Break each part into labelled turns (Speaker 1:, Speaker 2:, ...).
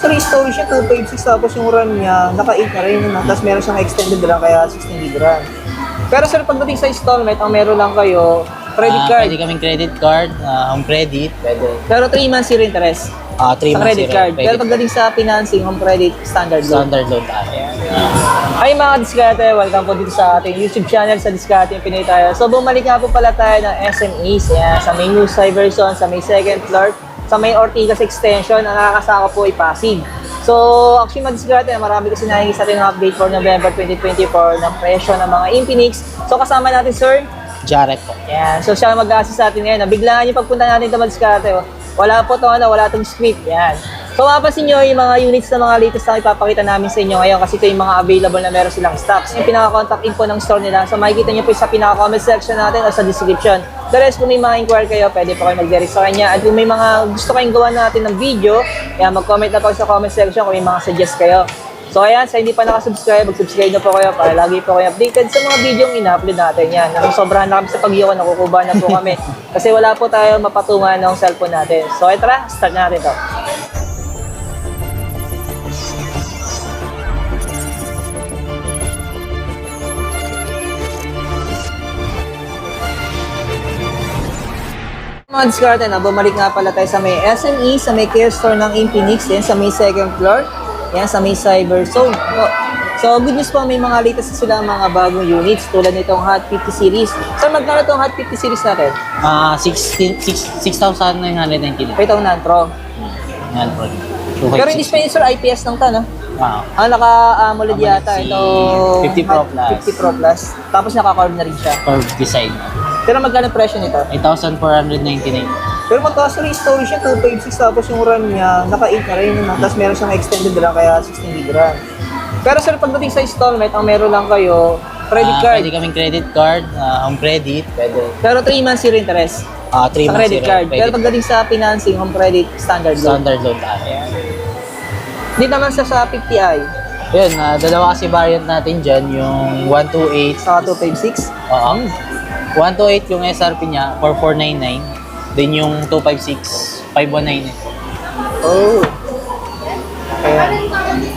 Speaker 1: Actually, storage siya 256 tapos yung RAM niya, naka-8 na rin. Tapos meron siyang extended RAM kaya 16 GB RAM. Pero sir, pagdating sa installment, ang meron lang kayo, credit card.
Speaker 2: Pwede kaming credit card, home credit, pwede.
Speaker 1: Pero 3 months zero interest.
Speaker 2: 3
Speaker 1: Sa
Speaker 2: months
Speaker 1: credit card. Pero
Speaker 2: credit
Speaker 1: pagdating sa financing, home credit, standard loan.
Speaker 2: standard loan tayo.
Speaker 1: Ay mga diskarte, welcome po dito sa ating YouTube channel sa Diskarte yung Pinoy tayo. So bumalik nga po pala tayo ng SMEs. Yan, sa may New Cyberson, sa may second floor, sa may Ortigas Extension, ang nakakasama po ay Pasig. So actually mga diskarte, marami kasi nahingi sa atin ng update for November 2024 ng presyo ng mga Infinix. So kasama natin sir,
Speaker 2: Jared po.
Speaker 1: yan. So siya mag-assist sa atin ngayon. Nabiglaan yung pagpunta natin ito mga diskarte. Wala po ito, wala itong script. Yan. So mapapansin nyo yung mga units na mga latest na ipapakita namin sa inyo ngayon kasi ito yung mga available na meron silang stocks. Yung pinaka-contact info ng store nila. So makikita nyo po sa pinaka-comment section natin o sa description. The rest, kung may mga inquiry kayo, pwede po kayo mag-direct sa kanya. At kung may mga gusto kayong gawa natin ng video, yan, mag-comment na po sa comment section kung may mga suggest kayo. So ayan, sa hindi pa nakasubscribe, mag-subscribe na po kayo para lagi po kayo updated sa mga video yung ina-upload natin. Yan, sobrahan na kami sa pag-iwan, nakukuba na po kami. Kasi wala po tayo mapatungan ng cellphone natin. So ay tara, start na natin to. Mga diskarte na, bumalik nga pala tayo sa may SME, sa may care store ng Infinix, yan, sa may second floor, yan, sa may Cyberzone. So, good news po, may mga latest sila mga bagong units tulad nitong Hot 50 series. So, magkano itong Hot 50 series natin?
Speaker 2: 6,999.
Speaker 1: Ito ang non-pro.
Speaker 2: Yan po.
Speaker 1: Pero hindi pa yun, sir, IPS ng to, no?
Speaker 2: Wow.
Speaker 1: Naka-AMOLED yata.
Speaker 2: Si
Speaker 1: Ito,
Speaker 2: 50 Pro Plus.
Speaker 1: 50 Pro Plus. Tapos naka-curve na rin siya.
Speaker 2: Curved design.
Speaker 1: Pero magkano presyo nito?
Speaker 2: 8,499.
Speaker 1: Pero mataas na rin storage siya, 256 tapos yung RAM niya, naka-8 na rin. Tapos meron siyang extended RAM kaya 16 GB RAM. Pero sir, pagdating sa installment, ang meron lang kayo, credit card.
Speaker 2: Pwede kaming credit card, home credit, pwede.
Speaker 1: Pero 3 months zero interest
Speaker 2: 3
Speaker 1: sa
Speaker 2: months
Speaker 1: credit card. Pero
Speaker 2: Pwede.
Speaker 1: pagdating sa financing, home credit, standard loan.
Speaker 2: Standard loan tayo.
Speaker 1: Hindi naman sa 50i,
Speaker 2: Yun, dalawa kasi variant natin dyan, yung 128.
Speaker 1: sa 256.
Speaker 2: Oo. 128 yung SRP niya, 4499. Then yung 256, 519.
Speaker 1: Oh. Ayan.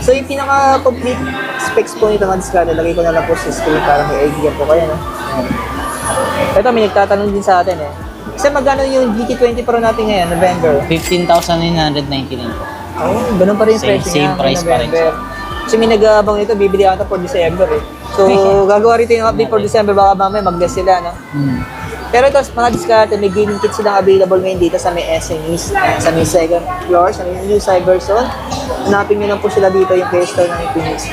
Speaker 1: So yung pinaka-complete specs po nito mga diskarte, lagay ko na lang po sa screen para may idea po kayo. No? Ayan. Ito, may nagtatanong din sa atin eh. Kasi magkano yung GT20 Pro natin ngayon, November?
Speaker 2: 15,999.
Speaker 1: Oh, ganun pa rin yung
Speaker 2: Same-
Speaker 1: presyo
Speaker 2: same
Speaker 1: niya.
Speaker 2: price pa rin
Speaker 1: November. Kasi may nag-aabang nito, bibili ata for December eh. So, gagawa rito yung update for December, baka mamaya mag-less sila, no? Pero ito, mga diskarte, may gaming kits silang available ngayon dito sa may SMEs, sa may second floor, sa may New Cyberzone. Hanapin nyo lang po sila dito yung play store ng Infinix.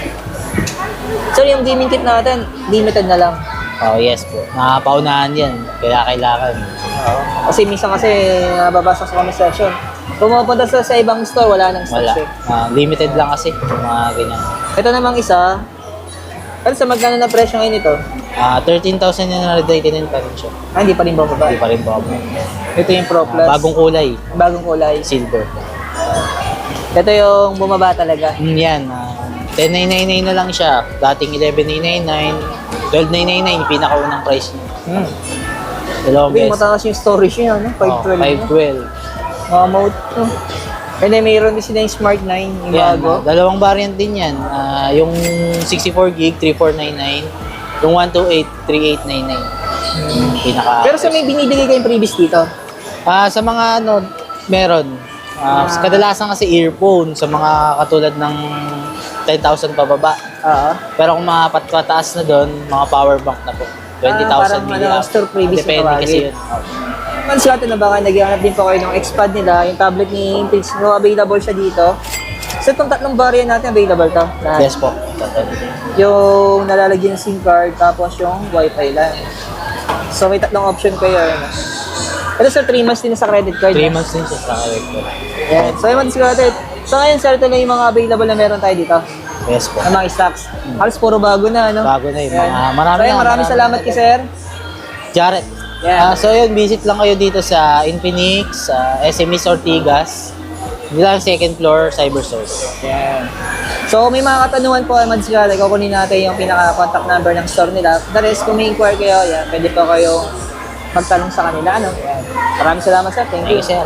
Speaker 1: So, yung gaming kit natin, limited na lang.
Speaker 2: Oh, yes po. Nakapaunahan yan. Kaya kailangan.
Speaker 1: Kasi minsan nababasa sa comment section. Kung mapunta sa ibang store, wala nang
Speaker 2: Wala.
Speaker 1: stocks eh.
Speaker 2: Limited lang kasi. Yung mga ganyan.
Speaker 1: Ito namang isa, ano sa magkano na presyo ngayon ito?
Speaker 2: 13,999 pa rin siya.
Speaker 1: Hindi pa rin bababa.
Speaker 2: Hindi pa rin po.
Speaker 1: Ito yung Pro Plus.
Speaker 2: Bagong kulay.
Speaker 1: Bagong kulay.
Speaker 2: Silver.
Speaker 1: Ito yung bumaba talaga.
Speaker 2: Yan. 10,999 na lang siya. Dating 11,999. 12,999 yung pinakaunang price niya. Dalawang
Speaker 1: Sabi,
Speaker 2: beses.
Speaker 1: mataas yung storage niya, no? 512.
Speaker 2: 512.
Speaker 1: Mga mode. And then mayroon din sila yung Smart 9, yung
Speaker 2: Yan,
Speaker 1: bago.
Speaker 2: dalawang variant din yan. Yung 64 gig, 3499. Yung 128, 3899. Pinaka.
Speaker 1: Pero sa may binibigay kayong previous dito,
Speaker 2: Sa mga ano, meron. Kadalasan kasi earphone sa mga katulad ng 10,000 pababa. Pero kung mga pataas na doon, mga power bank na po. 20,000
Speaker 1: parang
Speaker 2: milliamp.
Speaker 1: store previous na
Speaker 2: Depende
Speaker 1: tawagin.
Speaker 2: kasi yun.
Speaker 1: man sa atin na baka naghahanap din po kayo ng Xpad nila, yung tablet ni Infinix, no, available siya dito. So itong tatlong variant natin, available to. Lahat.
Speaker 2: Yes po.
Speaker 1: Yung nalalagyan ng SIM card, tapos yung Wi-Fi lang. So may tatlong option kayo. Ano. Ito sa 3 months din sa credit card.
Speaker 2: 3 months din siya sa credit card.
Speaker 1: Yan. So yung discarded. So ngayon sir, ito na yung mga available na meron tayo dito.
Speaker 2: Yes po.
Speaker 1: Ng mga stocks. Halos puro bago na, ano?
Speaker 2: Bago na yun.
Speaker 1: Yan.
Speaker 2: Marami
Speaker 1: So yun,
Speaker 2: na.
Speaker 1: maraming salamat kay sir.
Speaker 2: Jared.
Speaker 1: Yeah.
Speaker 2: So yun, visit lang kayo dito sa Infinix, SMEs Ortigas. Dito lang second floor, Cybersource.
Speaker 1: Yan. So may mga katanungan po mga discarded, kukunin natin yung pinaka-contact number ng store nila. The rest, kung may inquire kayo, yan, pwede po kayong magtanong sa kanila. Ano? Yan. Maraming salamat sir. Thank you.
Speaker 2: Thank you, sir.